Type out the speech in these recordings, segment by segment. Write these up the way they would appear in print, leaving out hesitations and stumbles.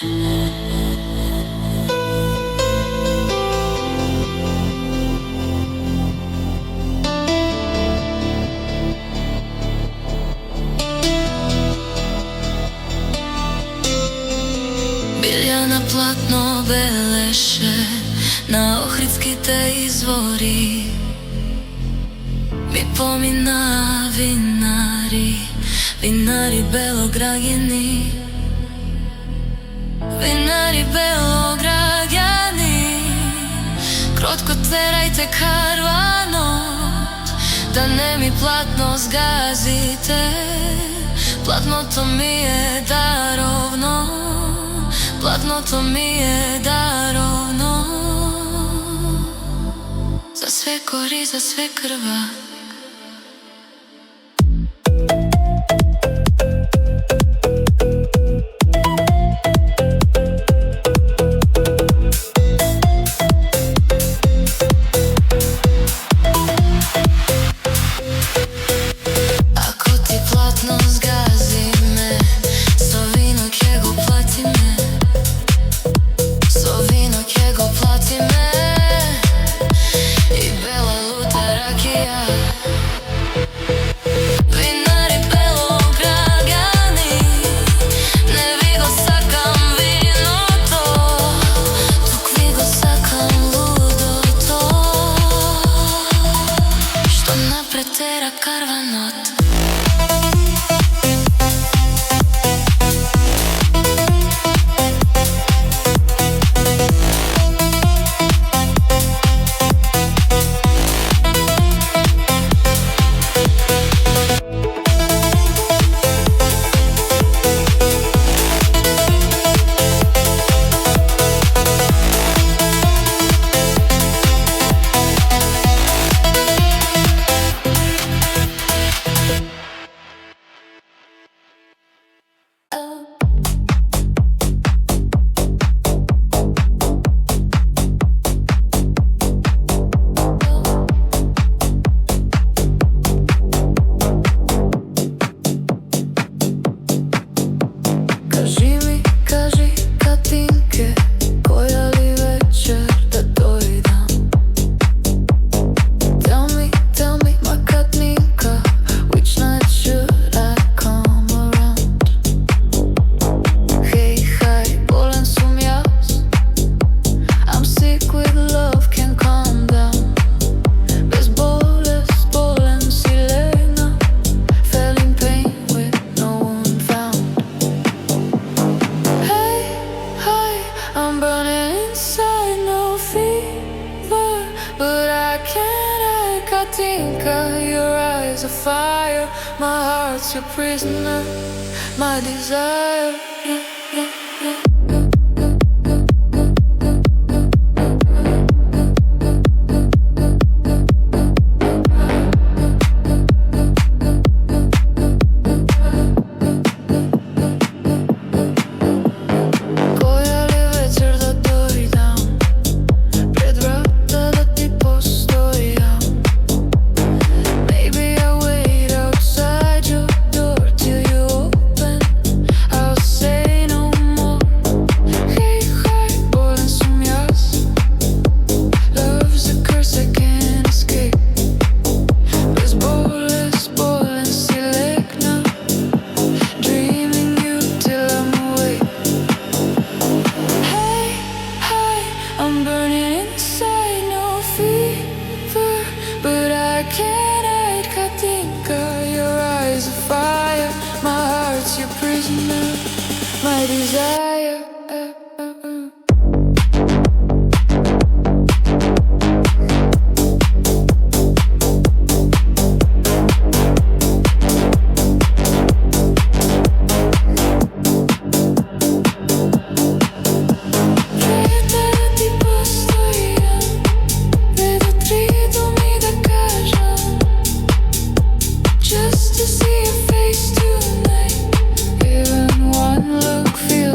Biljana platno beleše, na Ohridski te izvori. Mi pomina vinari, vinari Belogradjani, vinari Belogradjani. Krotko terajte karvanot, da ne mi platno zgazite. Platno to mi je darovno, platno to mi je darovno. Za sve kori, za sve krva. Pretera karvanot. Your eyes are fire, my heart's your prisoner, my desire. Your prisoner, my desire.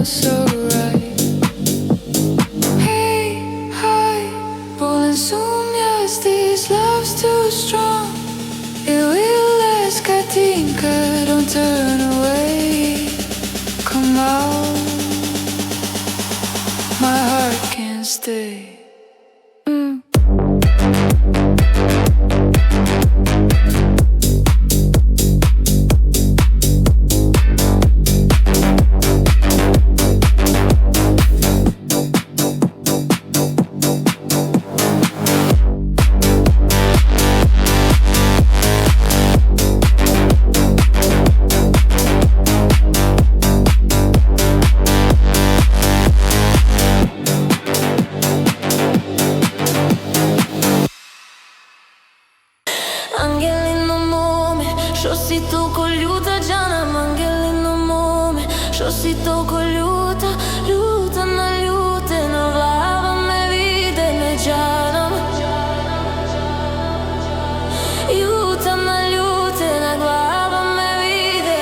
So stay. Angelino mome, što si toliko ljuta, džanam. Angelino mome, što si toliko ljuta, ljuta na ljute, na glava me vide, me džanam. Ljuta na ljute, na glava me vide.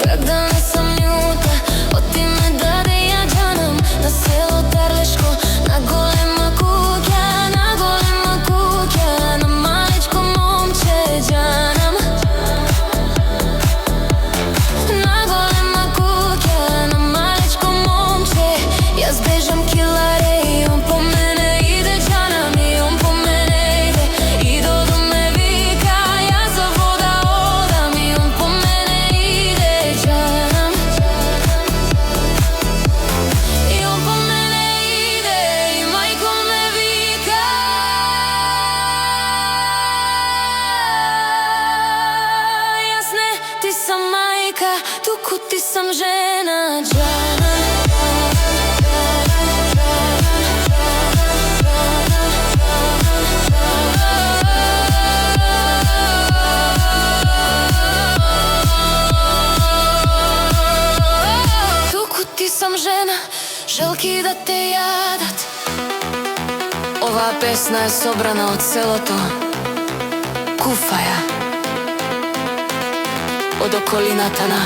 Когда не sam ljuta, od ti me dade ja džanam. Na selo Tarleško, na golema kukja, na golema kukja, na maličko momče džanam. Na golema kukja, na maličko momče. Ja zbežam kilare i on po mene ide džanam. I on po mene ide i do me vika. Ja za voda odam i on po mene ide džanam. I on po mene ide i majko me vika. Jasne, ti sam majka, tuku ti sam žena džanam. Tuku ti sam žena, želki da te jadat. Ova pesna je sobrana od Celoto, Kufaja, od okolina Tana.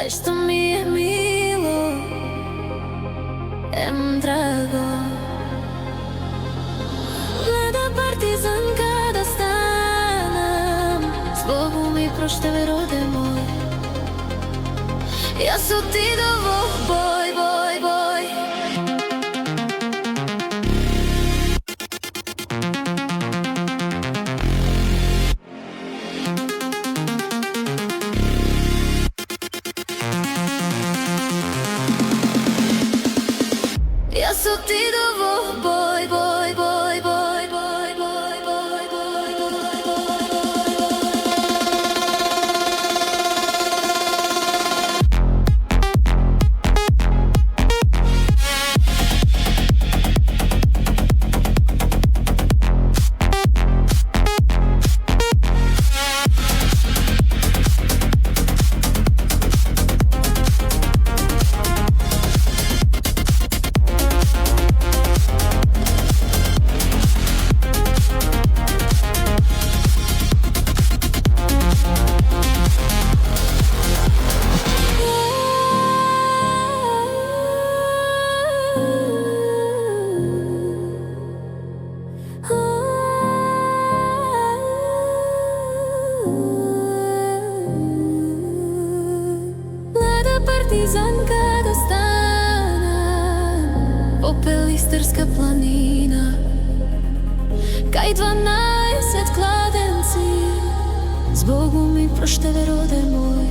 Aj što mi je milo, drago. Mlada partizanka da stanem, zbogom mi prošteve rode moj. Ja su ti dovo, boj, boj, boj. Ja su ti dovo, boj, boj, boj, boj, boj, boj, boj, boj, boj, partizanka da stanem, popel Istarska planina, kaj 12 kladenci, zbogom mi prošteve rode moj.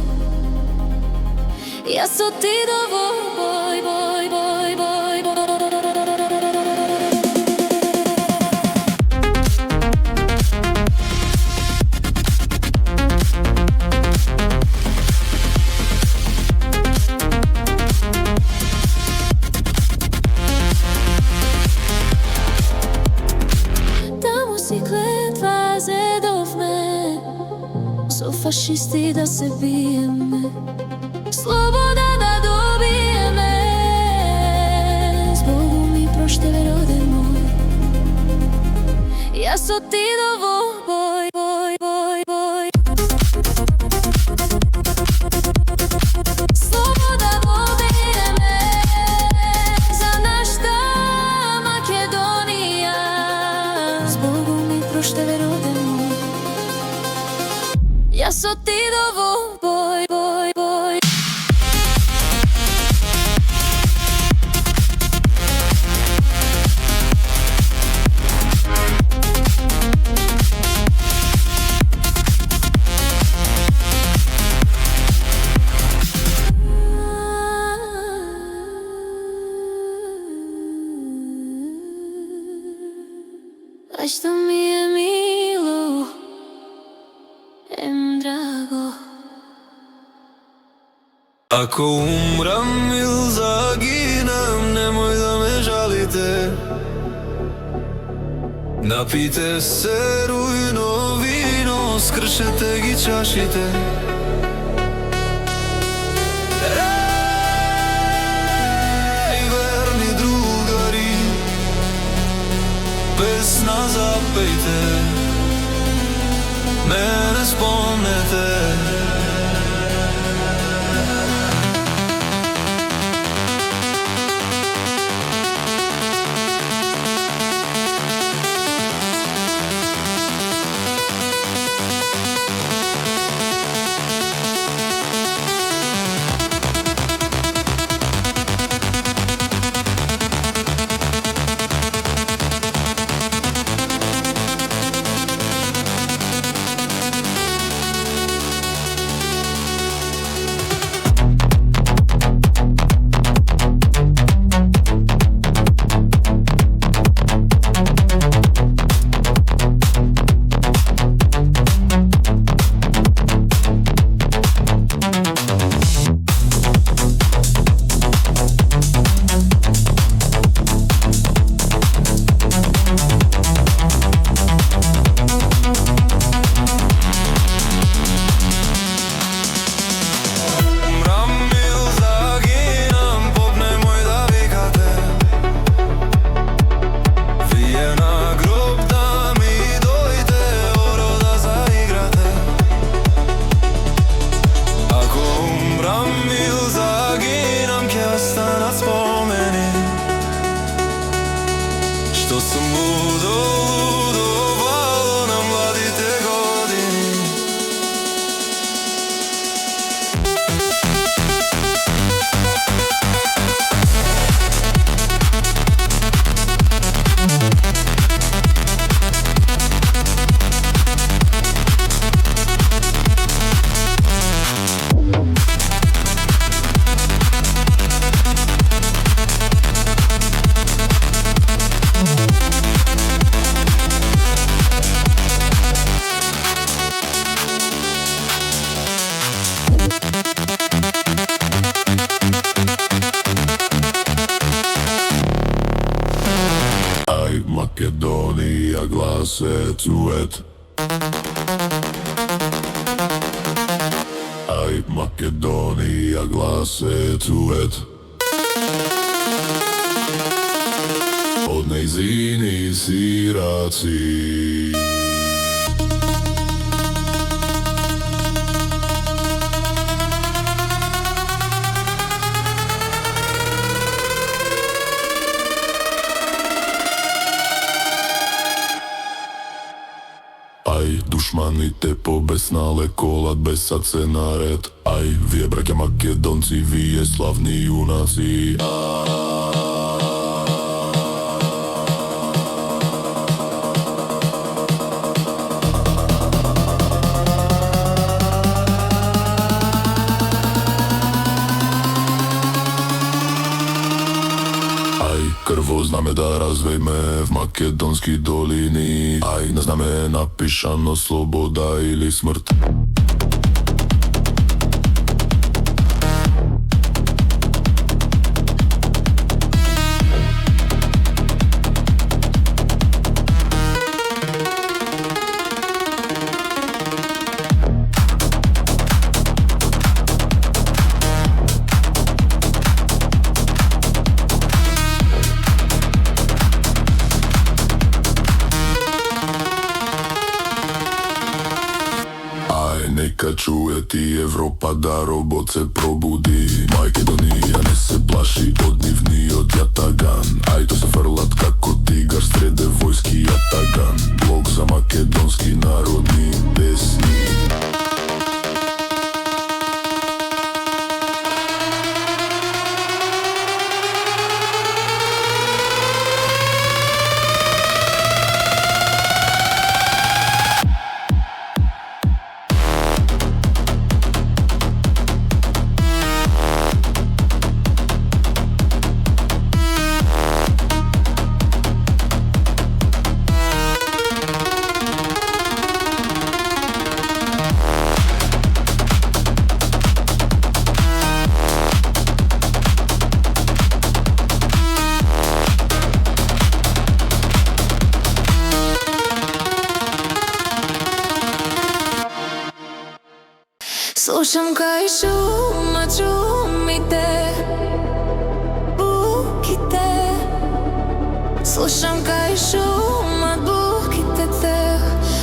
Ja su ti dovo, boj, boj, boj, boj, boj. Fašisti da se bijeme, sloboda da dobijeme, zbogom mi prošteve rode moj. Ja su ti dovo, boj, boj, boj, boj. Sloboda dobijeme, za naš ta Makedonija, zbogom mi prošteve rode moj. Ja su ti dovo, boj, boj, boj. Aj što mi je milo, drago. Ako umram il zaginem, nemoj da me žalite. Napijte se rujno vino, skršete gi čašite. Ej, verni drugari, pesna zapejte, mene spomnete. glase cuet. Aj Makedonija glase cuet. Od nejzini siraci. Aj dušmani te pobesnale kolat besace na red. Aj vie bratia Makedonci, vy je slavní junáci. Krvo zname da razvejme v makedonský dolini. Aj na zname napíšano sloboda ili smrt. Neka čuje ti Evropa da robot se probudi. Makedonija ne se plaši od nivni od jatagan. Aj to se frlat kako tigar srede vojski jatagan. Blok za makedonski narodni pesni. Slušam kaj šuma čumite, bukite. Slušam kaj šuma bukite te.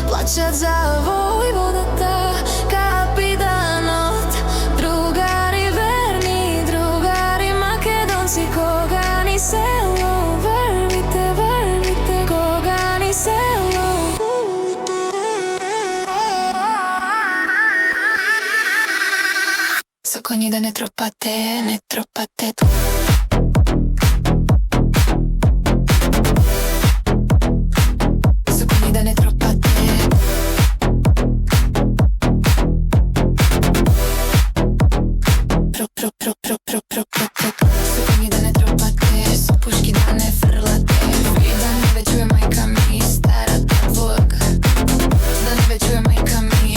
Plaćat za vojvodata, kapitanot. Drugari verni, drugari Makedonci, koga ni selo. Vervite, vervite, koga ni selo. Sokoni da ne tropate, ne tropate tu. Sokoni da ne tropate. Sokoni da ne tropate, su puški da ne frlate. I da ne već čuje majka mi, stara tvog. Da ne već čuje majka mi,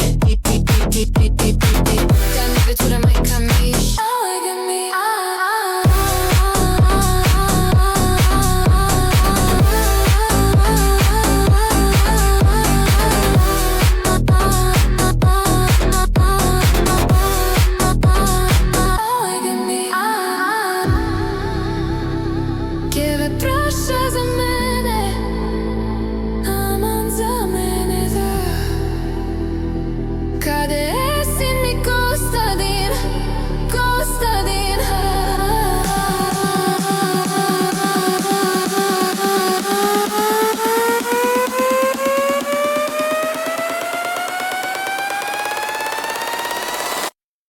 da ne već čuje majka mi.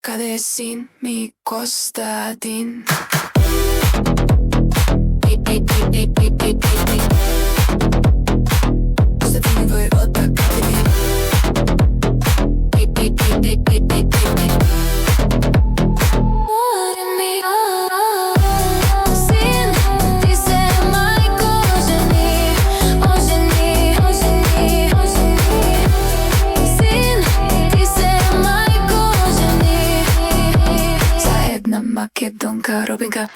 Kade sin mi Kostadin. Kostadin vojvoda Kadivin. Sin, ti se majko oženi, oženi, oženi, oženi. Sin, ti se majko oženi. Za jedna Makedonka Robinka.